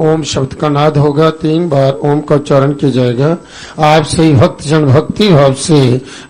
ओम शब्द का नाद होगा, 3 बार ओम का उच्चारण किया जाएगा। आप सही भक्तजन भक्ति भाव से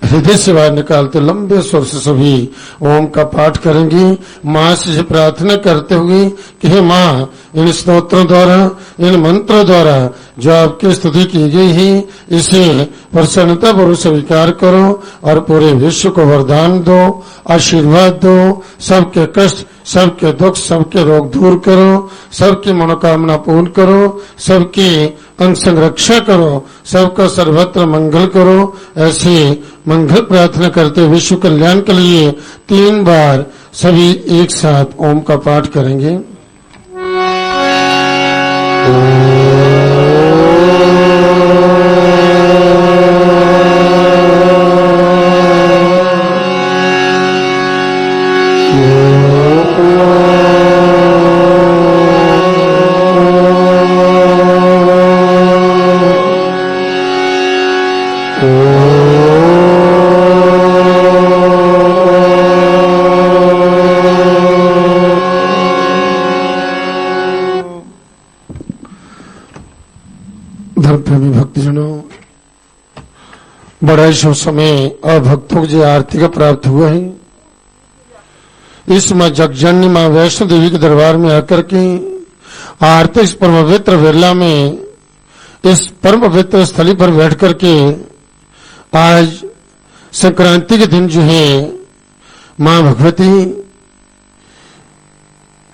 हृदय से बाहर निकालते लंबे स्वर से सभी ओम का पाठ करेंगे। माँ से प्रार्थना करते हुए कि हे माँ, इन स्तोत्रों द्वारा, इन मंत्रों द्वारा जो आपकी स्तुति की गई है, इसे प्रसन्नता पूर्वक स्वीकार करो और पूरे विश्व को वरदान दो, आशीर्वाद दो। सबके कष्ट, सबके दुख, सबके रोग दूर करो, सबकी मनोकामना पूर्ण करो, सबकी अंग संरक्षा करो, सबका सर्वत्र मंगल करो। ऐसे मंगल प्रार्थना करते विश्व कल्याण के लिए 3 बार सभी एक साथ ओम का पाठ करेंगे। धर्मप्रेमी भक्तजनों, बड़ा शुभ समय और भक्तों को जो आरती का प्राप्त हुआ है, इस मां जगजननी मां वैष्णो देवी के दरबार में आकर के आरती इस परम पवित्र वेला में, इस परम पवित्र स्थली पर बैठ करके आज संक्रांति के दिन जो है मां भगवती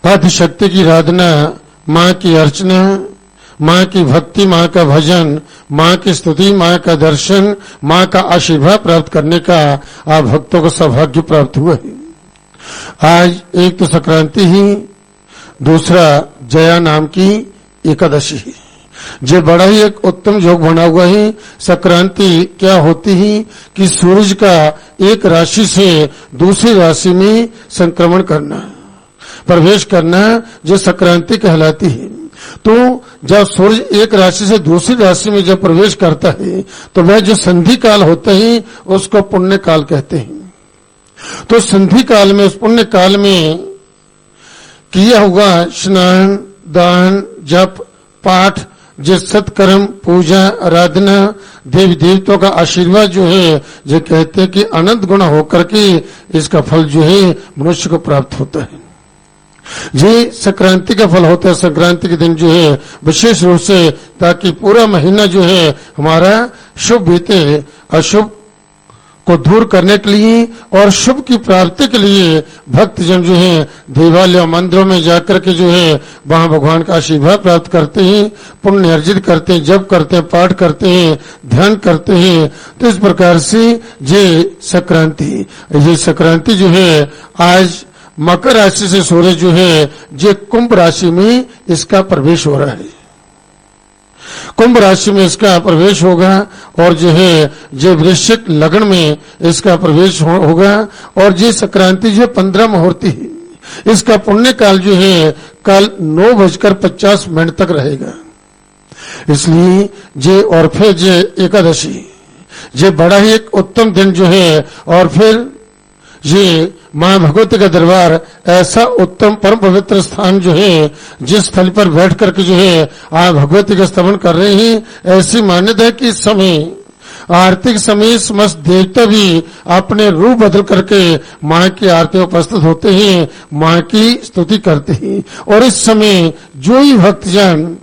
आदिशक्ति की आराधना, मां की अर्चना, मां की भक्ति, मां का भजन, मां की स्तुति, मां का दर्शन, मां का आशीर्वाद प्राप्त करने का आप भक्तों को सौभाग्य प्राप्त हुआ है। आज एक तो संक्रांति ही, दूसरा जया नाम की एकादशी है। जो बड़ा ही एक उत्तम योग बना हुआ है। संक्रांति क्या होती है कि सूरज का एक राशि से दूसरी राशि में संक्रमण करना, प्रवेश करना, जो संक्रांति कहलाती है। तो जब सूरज एक राशि से दूसरी राशि में जब प्रवेश करता है तो वह जो संधि काल होता है उसको पुण्य काल कहते हैं। तो संधि काल में, उस पुण्य काल में किया हुआ स्नान, दान, जप, पाठ, जो सत्कर्म, पूजा, आराधना, देवी देवताओं का आशीर्वाद जो है, जो कहते हैं कि अनंत गुण होकर के इसका फल जो है मनुष्य को प्राप्त होता है। ये संक्रांति का फल होता है। संक्रांति के दिन जो है विशेष रूप से, ताकि पूरा महीना जो है हमारा शुभ बीते, अशुभ को दूर करने के लिए और शुभ की प्राप्ति के लिए भक्तजन जो है देवालय मंदिरों में जाकर के जो है वहां भगवान का आशीर्वाद प्राप्त करते हैं, पुण्य अर्जित करते हैं, जप करते हैं, पाठ करते हैं, ध्यान करते हैं। तो इस प्रकार से ये संक्रांति जो है आज मकर राशि से सूरज जो है जो कुंभ राशि में इसका प्रवेश हो रहा है। कुंभ राशि में इसका प्रवेश होगा और जो है जो वृश्चिक लग्न में इसका प्रवेश होगा। और ये संक्रांति जो 15 मुहूर्त है, इसका पुण्य काल जो है कल 9:50 तक रहेगा। इसलिए जे और फिर जे एकादशी, जे बड़ा ही एक उत्तम दिन जो है। और फिर ये मां भगवती का दरबार ऐसा उत्तम परम पवित्र स्थान जो है, जिस स्थल पर बैठ करके जो है आप भगवती का स्तवन कर रहे हैं। ऐसी मान्यता है कि इस समय आरती के समय समस्त देवता भी अपने रूप बदल करके मां की आरती में उपस्थित होते हैं, मां की स्तुति करते हैं। और इस समय जो ही भक्तजन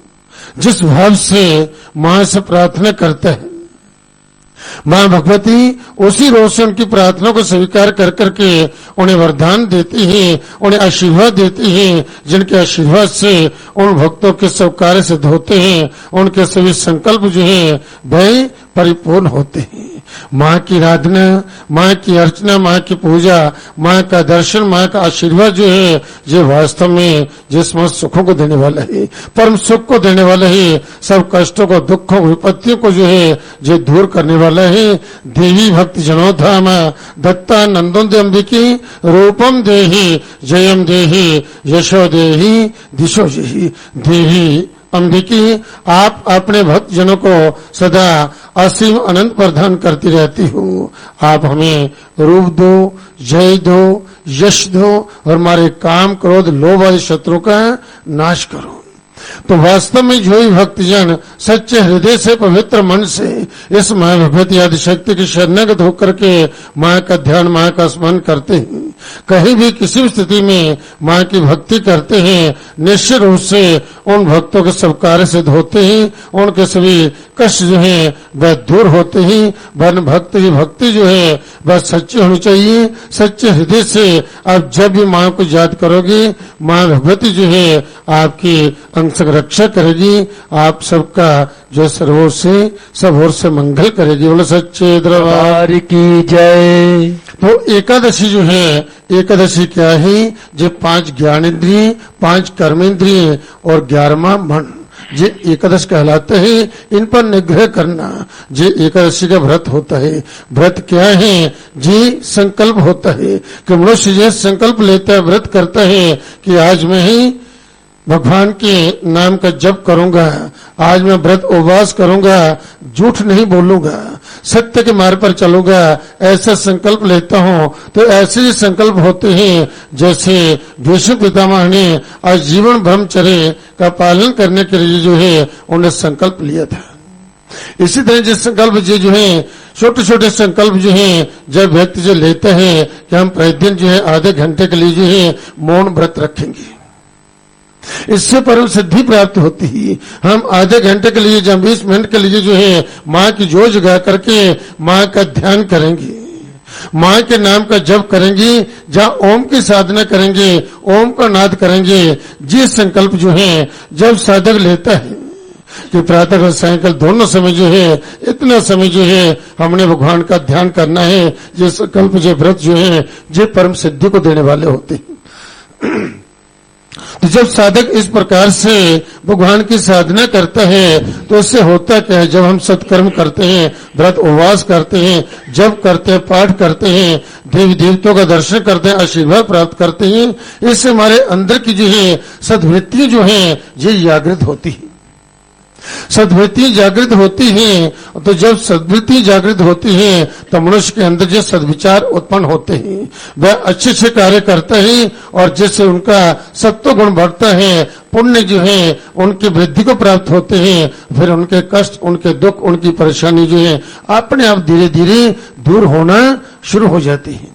जिस भाव से मां से प्रार्थना करता है, मां भगवती उसी रोज से उनकी प्रार्थना को स्वीकार कर करके उन्हें वरदान देती है, उन्हें आशीर्वाद देती है, जिनके आशीर्वाद से उन भक्तों के सब कार्य सिद्ध होते हैं, उनके सभी संकल्प जो है वह परिपूर्ण होते हैं। मां की आराधना, मां की अर्चना, मां की पूजा, मां का दर्शन, मां का आशीर्वाद जो है जो वास्तव में जिसमें सुखों को देने वाला है, परम सुख को देने वाला है, सब कष्टों को, दुखों, विपत्तियों को जो है जो दूर करने वाला है। देवी भक्ति जनोधाम दत्ता नंदों अंबिकी रूपम देहि जयम देहि यशो देहि दिशो देहि। देवी अंबिकी, आप अपने भक्त जनों को सदा असीम अनंत प्रदान करती रहती हो। आप हमें रूप दो, जय दो, यश दो और हमारे काम, क्रोध, लोभ आदि शत्रु का नाश करो। तो वास्तव में जो ही भक्तजन सच्चे हृदय से पवित्र मन से इस मां भगवती आदि शक्ति की शरणागत होकर के मां का ध्यान मां का स्मरण करते हैं, कहीं भी किसी भी स्थिति में मां की भक्ति करते हैं, निश्चित रूप से उन भक्तों के सब कार्य सिद्ध होते हैं, उनके सभी कष्ट जो है वह दूर होते हैं। वन भक्त की भक्ति जो है वह सच्ची होनी चाहिए। सच्चे हृदय से आप जब भी मां को याद करोगे, मां भगवती जो है आपकी अंश रक्षा करेगी, आप सबका जो सर्वोर से सब ओर से मंगल करेगी। बोले सच्चे दरबार की जय। तो एकादशी जो है, एकादशी क्या है? जो 5 ज्ञानेंद्रिय, 5 कर्मेंद्रिय और 11वां मन, ये एकादश कहलाते हैं। इन पर निग्रह करना ये एकादशी का व्रत होता है। व्रत क्या है? ये संकल्प होता है कि मनुष्य ये संकल्प लेता है, व्रत करता है कि आज मैं ही भगवान के नाम का जप करूंगा, आज मैं व्रत उपवास करूंगा, झूठ नहीं बोलूंगा, सत्य के मार्ग पर चलूंगा, ऐसा संकल्प लेता हूं। तो ऐसे ही संकल्प होते हैं जैसे भीष्म पितामह ने आजीवन ब्रह्मचर्य का पालन करने के लिए जो है उन्हें संकल्प लिया था। इसी तरह जो संकल्प जो है, छोटे छोटे संकल्प जो है जब व्यक्ति जो लेते हैं कि हम प्रतिदिन जो है आधे घंटे के लिए जो है मौन व्रत रखेंगे, इससे परम सिद्धि प्राप्त होती है। हम आधे घंटे के लिए जब 20 मिनट के लिए जो है माँ की जोर जगा करके माँ का ध्यान करेंगे, माँ के नाम का जप करेंगे, जहाँ ओम की साधना करेंगे, ओम का नाद करेंगे। ये संकल्प जो है जब साधक लेता है कि प्रातः और सायंकाल दोनों समय जो है, इतना समय जो है हमने भगवान का ध्यान करना है, ये संकल्प जो व्रत जो है ये परम सिद्धि को देने वाले होते हैं। तो जब साधक इस प्रकार से भगवान की साधना करता है तो इससे होता क्या है? जब हम सत्कर्म करते हैं, व्रत उपवास करते हैं, जप करते हैं, पाठ करते हैं, देवी देवताओं का दर्शन करते हैं, आशीर्वाद प्राप्त करते हैं, इससे हमारे अंदर की जो है सद्वृत्ति जो है ये जागृत होती है। सद्वृत्ति जागृत होती है, तो जब सद्वृत्ति जागृत होती है तो मनुष्य के अंदर जो सद्विचार उत्पन्न होते हैं वह अच्छे अच्छे कार्य करता है, और जिससे उनका सत्व गुण बढ़ता है, पुण्य जो है उनकी वृद्धि को प्राप्त होते हैं, फिर उनके कष्ट, उनके दुख, उनकी परेशानी जो है अपने आप धीरे धीरे दूर होना शुरू हो जाती है।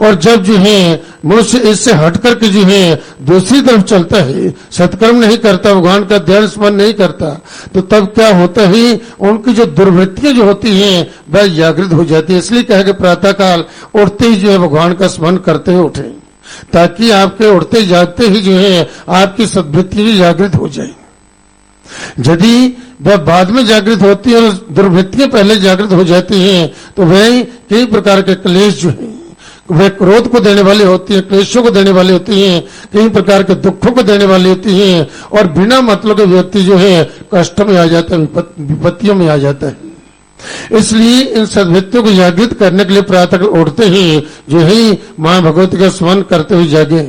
और जब जो है मनुष्य इससे हट करके जो है दूसरी तरफ चलता है, सत्कर्म नहीं करता, भगवान का ध्यान स्मरण नहीं करता, तो तब क्या होता है? उनकी जो दुर्वृत्तियां जो होती हैं वह जागृत हो जाती है। इसलिए कहा कि प्रातः काल उठते ही जो है भगवान का स्मरण करते हुए उठे, ताकि आपके उठते जागते ही जो है आपकी सद्वृत्ति भी जागृत हो जाए। यदि वह बाद में जागृत होती है और दुर्वृत्तियां पहले जागृत हो जाती हैं तो वह कई प्रकार के क्लेश जो है वे क्रोध को देने वाली होती है, क्लेशों को देने वाली होती हैं, कई प्रकार के दुखों को देने वाली होती हैं, और बिना मतलब के व्यक्ति जो है कष्ट में आ जाता है, विपत्तियों में आ जाता है। इसलिए इन सद्वृत्तियों को जागृत करने के लिए प्रातः उठते ही जो है मां भगवती का स्मरण करते हुए जागे,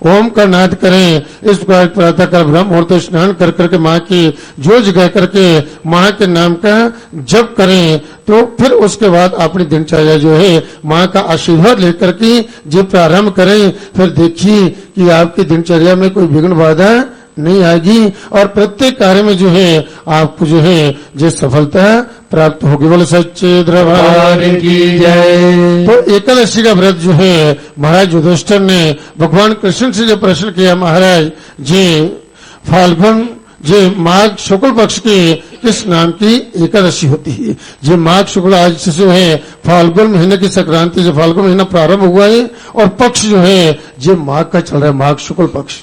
ओम का नाद करें। इस प्रकार प्रातः काल ब्रह्म मुहूर्त स्नान कर करके माँ की जो जगा करके माँ के नाम का जप करें, तो फिर उसके बाद अपनी दिनचर्या जो है माँ का आशीर्वाद लेकर के जो प्रारंभ करें। फिर देखिए कि आपकी दिनचर्या में कोई विघ्न बाधा नहीं आएगी, और प्रत्येक कार्य में जो है आपको जो है जो सफलता प्राप्त होगी। बोले सच्चे दरबार की जय। तो एकादशी का व्रत जो है महाराज युधिष्ठिर ने भगवान कृष्ण से जो प्रश्न किया, महाराज जी फाल्गुन जो माघ शुक्ल पक्ष की किस नाम की एकादशी होती है? जो माघ शुक्ल आज से जो है फाल्गुन महीने की संक्रांति, जो फाल्गुन महीना प्रारंभ हुआ है, और पक्ष जो है जो माघ का चल रहा है, माघ शुक्ल पक्ष।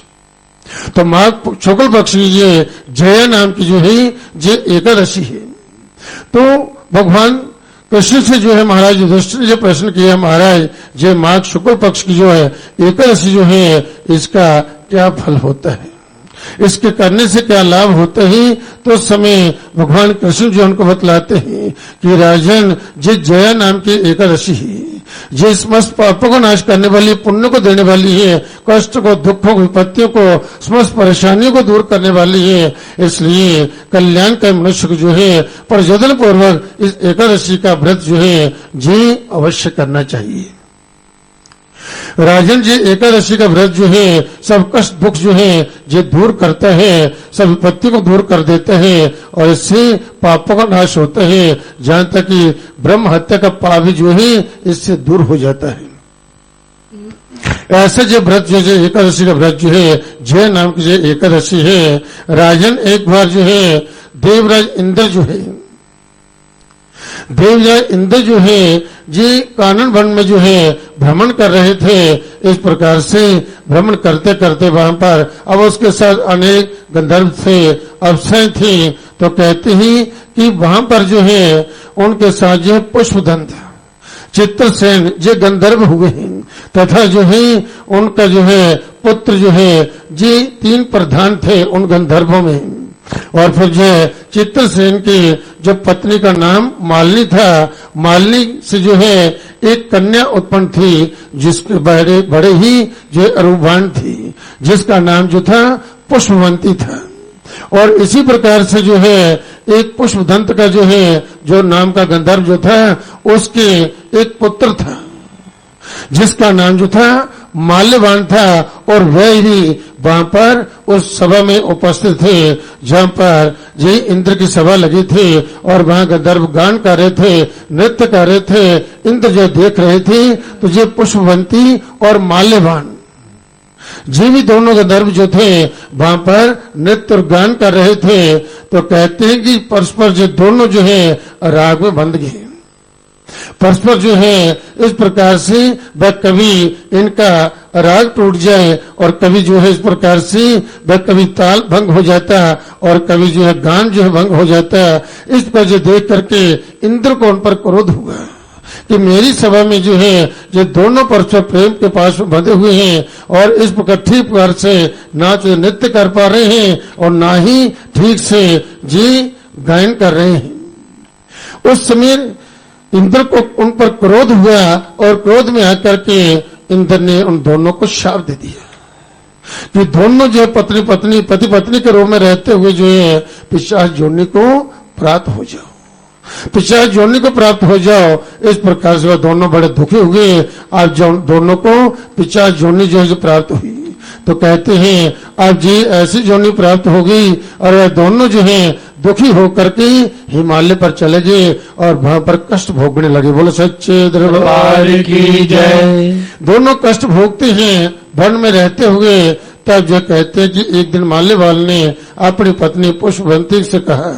तो माघ शुक्ल पक्ष की ये जया नाम की जो है ये एकादशी है। तो भगवान कृष्ण से जो है महाराज युधिष्ठिर ने जो प्रश्न किया, महाराज ये माघ शुक्ल पक्ष की जो है एकादशी जो है इसका क्या फल होता है, इसके करने से क्या लाभ होता है? तो उस समय भगवान कृष्ण जो उनको बतलाते हैं कि राजन ये जया नाम की एकादशी है, ये समस्त पापों को नाश करने वाली, पुण्य को देने वाली है, कष्ट को, दुखों को, विपत्तियों को, समस्त परेशानियों को दूर करने वाली है। इसलिए कल्याण का मनुष्य को जो है प्रजोदन पूर्वक इस एकादशी का व्रत जो है जी अवश्य करना चाहिए। राजन जी एकादशी का व्रत जो है सब कष्ट दुख जो है ये दूर करता है, सब विपत्ति को दूर कर देता है और इससे पापों का नाश होता है। जहां तक कि ब्रह्म हत्या का पाप भी जो है इससे दूर हो जाता है। ऐसा जो व्रत जो है एकादशी का व्रत जो है जय नाम की जो एकादशी है। राजन एक बार जो है देवराज इंद्र जो है जी कानन वन में जो है भ्रमण कर रहे थे। इस प्रकार से भ्रमण करते करते वहां पर अब उसके साथ अनेक गंधर्व थे, अप्सराएं थी। तो कहते हैं कि वहां पर जो है उनके साथ जो है पुष्पदंत, चित्रसेन जो गंधर्व हुए हैं तथा जो है उनका जो है पुत्र जो है जी 3 प्रधान थे उन गंधर्वों में। और फिर जो है चित्रसेन की जो पत्नी का नाम मालिनी था, मालिनी से जो है एक कन्या उत्पन्न थी जिसके बड़े ही जो अरूपवान थी, जिसका नाम जो था पुष्पवंती था। और इसी प्रकार से जो है एक पुष्पदंत का जो है जो नाम का गंधर्व जो था उसके एक पुत्र था जिसका नाम जो था माल्यवान था। और वह ही वहां पर उस सभा में उपस्थित थे जहां पर जी इंद्र की सभा लगी थी और वहां गंधर्व गान कर रहे थे, नृत्य कर रहे थे। इंद्र जो देख रहे थे तो ये पुष्पवंती और माल्यवान जी भी दोनों गंधर्व जो थे वहां पर नृत्य और गान कर रहे थे। तो कहते हैं कि परस्पर जो दोनों जो है राग में बंध गए। परस्पर जो है इस प्रकार से वह कभी इनका राग टूट जाए और कभी जो है इस प्रकार से वह कभी ताल भंग हो जाता और कभी जो है गान जो है भंग हो जाता। इस पर जो देख करके इंद्र को उन पर क्रोध हुआ कि मेरी सभा में जो है ये दोनों परस्पर प्रेम के पास बंधे हुए हैं और इस प्रकार ठीक प्रकार से ना तो नृत्य कर पा रहे हैं और ना ही ठीक से जी गायन कर रहे हैं। उस समय इंद्र को उन पर क्रोध हुआ और क्रोध में आकर के इंद्र ने उन दोनों को शाप दे दिया कि दोनों जो पति पत्नी के रूप में रहते हुए जो है पिशाच योनि को प्राप्त हो जाओ, पिशाच योनि को प्राप्त हो जाओ। इस प्रकार से वह दोनों बड़े दुखी हुए। आज जो दोनों को पिशाच योनि जो है प्राप्त हुई तो कहते हैं अब जी ऐसी योनि प्राप्त होगी और वह दोनों जो है दुखी होकर के हिमालय पर चले गए और वहां पर कष्ट भोगने लगे। बोलो सच्चे दरबार की जय। दोनों कष्ट भोगते हैं वन में रहते हुए। तब जो कहते हैं कि एक दिन माल्यवान ने अपनी पत्नी पुष्पवंती से कहा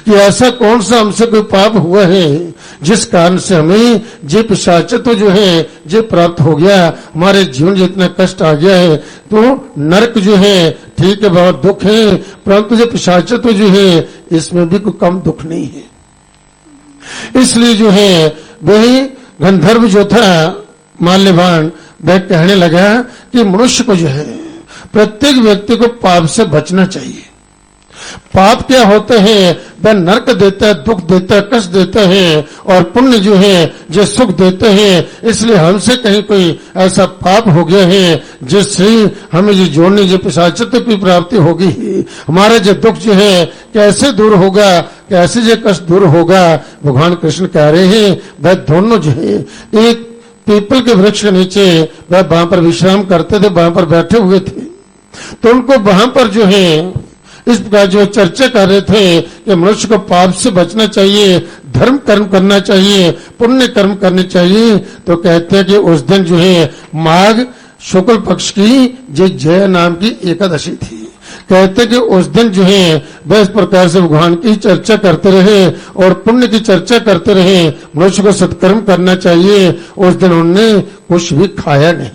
कि ऐसा कौन सा हमसे कोई पाप हुआ है जिस कारण से हमें जे पिशाचत्व जो है जे प्राप्त हो गया, हमारे जीवन जितना कष्ट आ गया है। तो नरक जो है ठीक है बहुत दुख है, परंतु जो पिशाचत्व जो है इसमें भी कोई कम दुख नहीं है। इसलिए जो है वही गंधर्व जो था माल्यवान वह कहने लगा कि मनुष्य को जो है प्रत्येक व्यक्ति को पाप से बचना चाहिए। पाप क्या होता है, वह नरक देता है, दुख देता है, कष्ट देता है और पुण्य जो है जो सुख देता है। इसलिए हमसे कहीं कोई ऐसा पाप हो गया है जिससे हमें जो जोड़ने जो पिशाचत्व की प्राप्ति होगी, हमारा जो दुख जो है कैसे दूर होगा, कैसे जो कष्ट दूर होगा। भगवान कृष्ण कह रहे हैं वह दोनों जो है एक पीपल के वृक्ष के नीचे वह वहां पर विश्राम करते थे, वहां पर बैठे हुए थे। तो उनको वहां पर जो है इस प्रकार जो चर्चा कर रहे थे कि मनुष्य को पाप से बचना चाहिए, धर्म कर्म करना चाहिए, पुण्य कर्म करने चाहिए। तो कहते हैं कि उस दिन जो है माघ शुक्ल पक्ष की जो जय नाम की एकादशी थी। कहते हैं कि उस दिन जो है वह इस प्रकार से भगवान की चर्चा करते रहे और पुण्य की चर्चा करते रहे, मनुष्य को सत्कर्म करना चाहिए। उस दिन उन्होंने कुछ भी खाया नहीं,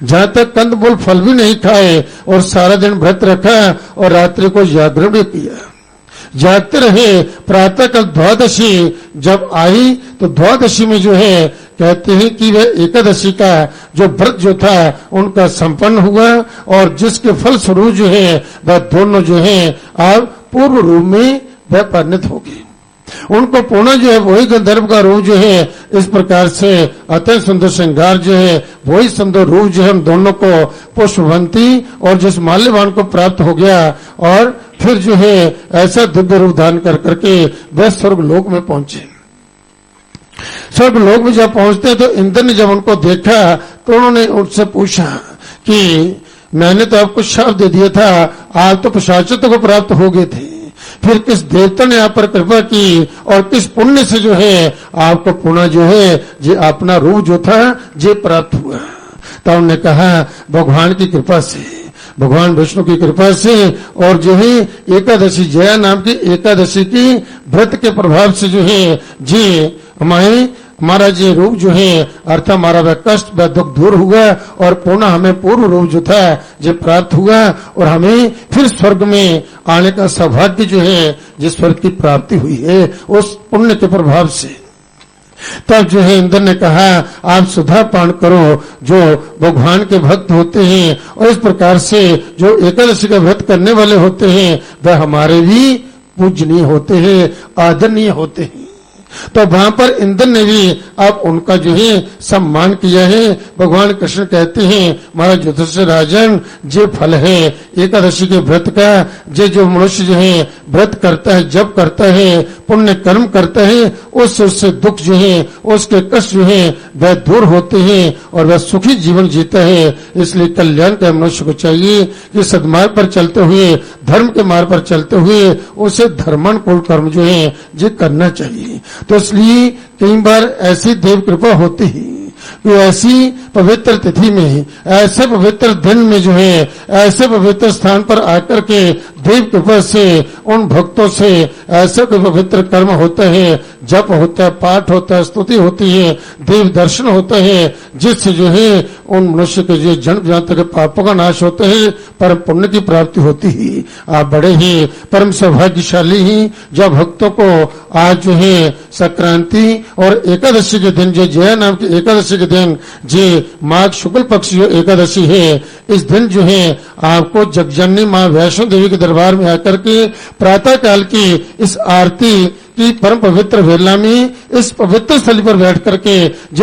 जहां तक कंद मूल फल भी नहीं खाए और सारा दिन व्रत रखा और रात्रि को जागरण भी किया, जागते रहे। प्रातः कल द्वादशी जब आई तो द्वादशी में जो है कहते हैं कि वह एकादशी का जो व्रत जो था उनका संपन्न हुआ और जिसके फल स्वरूप जो है वह दोनों जो है अब पूर्व रूप में वह परिणत हो गए। उनको पुनः जो है वही गंधर्व का रूप जो है इस प्रकार से अत्यंत सुंदर श्रृंगार जो है वही सुंदर रूप जो है हम दोनों को पुष्पवंती और जिस माल्यवान को प्राप्त हो गया और फिर जो है ऐसा दिव्य रूप धारण कर करके वह स्वर्ग लोक में पहुंचे। स्वर्ग लोक में जब पहुंचते हैं तो इंद्र ने जब उनको देखा तो उन्होंने उनसे पूछा कि मैंने तो आपको शाप दे दिया था, आप तो पिशाचत्व को प्राप्त हो गए थे, फिर किस देवता ने आप पर कृपा की और किस पुण्य से जो है आपको पुनः जो है जे अपना रूप जो था जे प्राप्त हुआ। तो उन्होंने कहा भगवान की कृपा से, भगवान विष्णु की कृपा से, और जो है एकादशी जया नाम की एकादशी की व्रत के प्रभाव से जो है जे हमारा ये रूप जो है अर्थात हमारा वह कष्ट वह दुख दूर हुआ और पुनः हमें पूर्व रूप जो था जो प्राप्त हुआ और हमें फिर स्वर्ग में आने का सौभाग्य जो है जिस स्वर्ग की प्राप्ति हुई है उस पुण्य के प्रभाव से। तब जो है इंद्र ने कहा आप सुधा पान करो जो भगवान के भक्त होते हैं और इस प्रकार से जो एकादशी का व्रत करने वाले होते हैं वह हमारे भी पूजनीय होते हैं, आदरणीय होते हैं। तो वहां पर इंद्र ने भी अब उनका जो है सम्मान किया है। भगवान कृष्ण कहते हैं महाराज युधिष्ठिर राजन जे फल है एकादशी के व्रत का, जे जो मनुष्य जो है व्रत करता है जब करता है पुण्य कर्म करता है उससे दुख जो है उसके कष्ट जो है वह दूर होते हैं और वह सुखी जीवन जीता है। इसलिए कल्याण का मनुष्य को चाहिए कि सद्मार्ग पर चलते हुए धर्म के मार्ग पर चलते हुए उसे धर्मानुकूल कर्म जो है ये करना चाहिए। तो इसलिए कई बार ऐसी देव कृपा होती है कि ऐसी पवित्र तिथि में ऐसे पवित्र दिन में जो है ऐसे पवित्र स्थान पर आकर के देव कृपा से उन भक्तों से ऐसे कोई पवित्र कर्म होता है, जप होता है, पाठ होता है, स्तुति होती है, देव दर्शन होता है जिससे जो है उन मनुष्य के जो जन्म जन्म के पापों का नाश होता है, परम पुण्य की प्राप्ति होती है। आप बड़े ही परम सौभाग्यशाली ही जब भक्तों को आज जो है संक्रांति और एकादशी के दिन जो जया नाम की एकादशी के दिन जे माघ शुक्ल पक्ष जो एकादशी है इस दिन जो है आपको जगजननी माँ वैष्णो देवी के दरबार में आकर के प्रातः काल की इस आरती की परम पवित्र वेला में इस पवित्र स्थली पर बैठ करके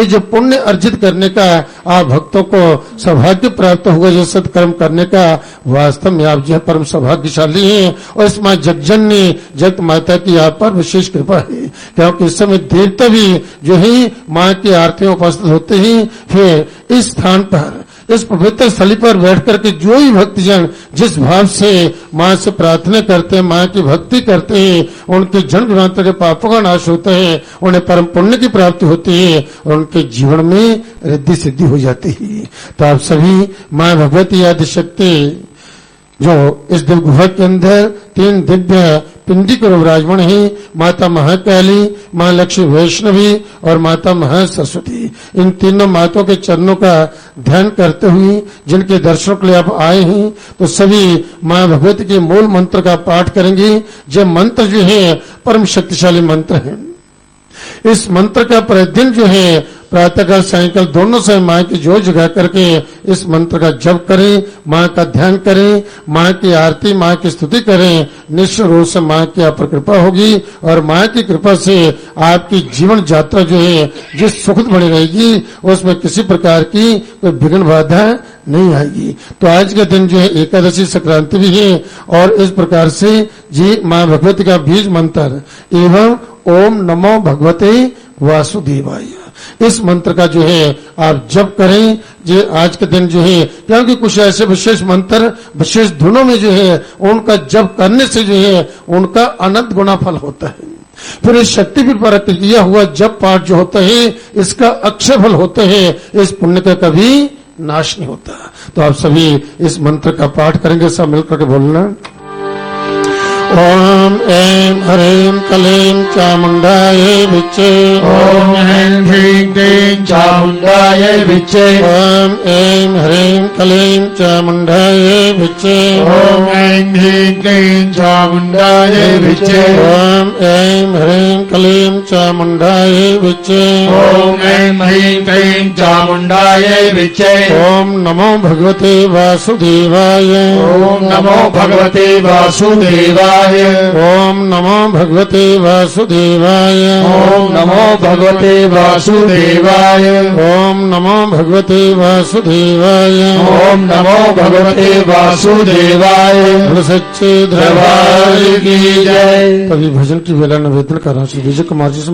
जो पुण्य अर्जित करने का आप भक्तों को सौभाग्य प्राप्त होगा, जो सत्कर्म करने का वास्तव में आप जो परम सौभाग्यशाली हैं। और इस माँ जगजननी जगत माता की आप पर विशेष कृपा है क्योंकि इस समय देवता भी जो है माँ की आरती में उपस्थित होते हैं। फिर इस स्थान पर इस पवित्र स्थली पर बैठ करके जो ही भक्तजन जिस भाव से माँ से प्रार्थना करते हैं, माँ की भक्ति करते हैं, उनके जन्म जन्मांतर के पापों का नाश होता है, उन्हें परम पुण्य की प्राप्ति होती है और उनके जीवन में रिद्धि सिद्धि हो जाती है। तो आप सभी माँ भगवती आदिशक्ति जो इस दिव्य गुफा के अंदर 3 दिव्य पिंडी को विराजमान है, माता महाकाली, माँ लक्ष्मी वैष्णवी और माता महासरस्वती, इन तीनों माताओं के चरणों का ध्यान करते हुए जिनके दर्शनों के लिए आप आए हैं तो सभी माँ भगवती के मूल मंत्र का पाठ करेंगे। जो मंत्र जो है परम शक्तिशाली मंत्र है। इस मंत्र का प्रतिदिन जो है प्रातःकाल सायंकाल दोनों समय माँ की जोत जगा करके इस मंत्र का जप करें, माँ का ध्यान करें, माँ की आरती माँ की स्तुति करें। निश्चित रूप से माँ की आप पर कृपा होगी और माँ की कृपा से आपकी जीवन यात्रा जो है जिस सुखद बनी रहेगी उसमें किसी प्रकार की कोई विघ्न बाधा नहीं आएगी। तो आज का दिन जो है एकादशी संक्रांति भी है और इस प्रकार से जी माँ भगवती का बीज मंत्र एवं ओम नमो भगवते वासुदेवाय इस मंत्र का जो है आप जप करें। जो आज के दिन जो है क्योंकि कुछ ऐसे विशेष मंत्र विशेष धुनों में जो है उनका जप करने से जो है उनका अनंत गुना फल होता है। फिर इस शक्तिपीठ पर किया हुआ जप पाठ जो होता है इसका अक्षय फल होता है, इस पुण्य का कभी नाश नहीं होता। तो आप सभी इस मंत्र का पाठ करेंगे, सब मिलकर के बोलना। ओम ऐं ह्रीं क्लीं चामुंडाय विच्चे ओम ऐं ह्रीं क्लीं चामुंडाय विच्चे ओम ऐं ह्रीं क्लीं चामुंडाय विच्चे ओम ऐं ह्रीं क्लीं चामुंडाय विच्चे ओम ऐं ह्रीं क्लीं चामुंडाय विच्चे ओम ऐं ह्रीं क्लीं चामुंडाय विच्चे ओम नमो भगवते वासुदेवाय ओम नमो भगवते वासुदेवाय ओम नमो भगवते वासुदेवाय ओम नमो भगवते वासुदेवाय ओम नमो भगवते वासुदेवाय ओम नमो भगवते वासुदेवाय सच्चे दरबार की जय। कभी भजन की वेला निवेदन कर रहा हूँ श्री विजय कुमार जी से